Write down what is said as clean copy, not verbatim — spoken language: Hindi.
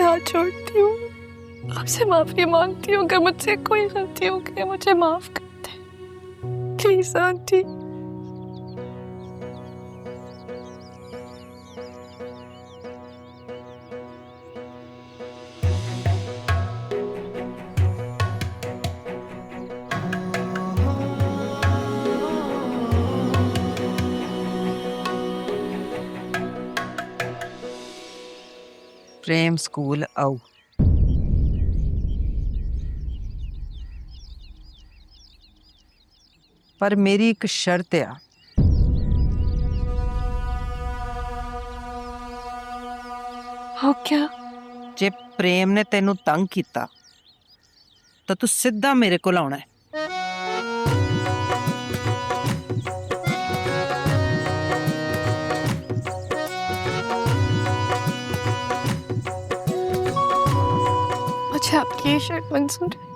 हाथ जोड़ती हूँ, आपसे माफी मांगती हूँ। अगर मुझसे कोई गलती हो गई मुझे माफ कर दे प्लीज आंटी। प्रेम स्कूल आओ। पर मेरी एक शर्त आ। हो क्या? जे प्रेम ने तेनू तंग किया तो तू सीधा मेरे को आना है। मुझे आपकी ये शर्त मंजूर है।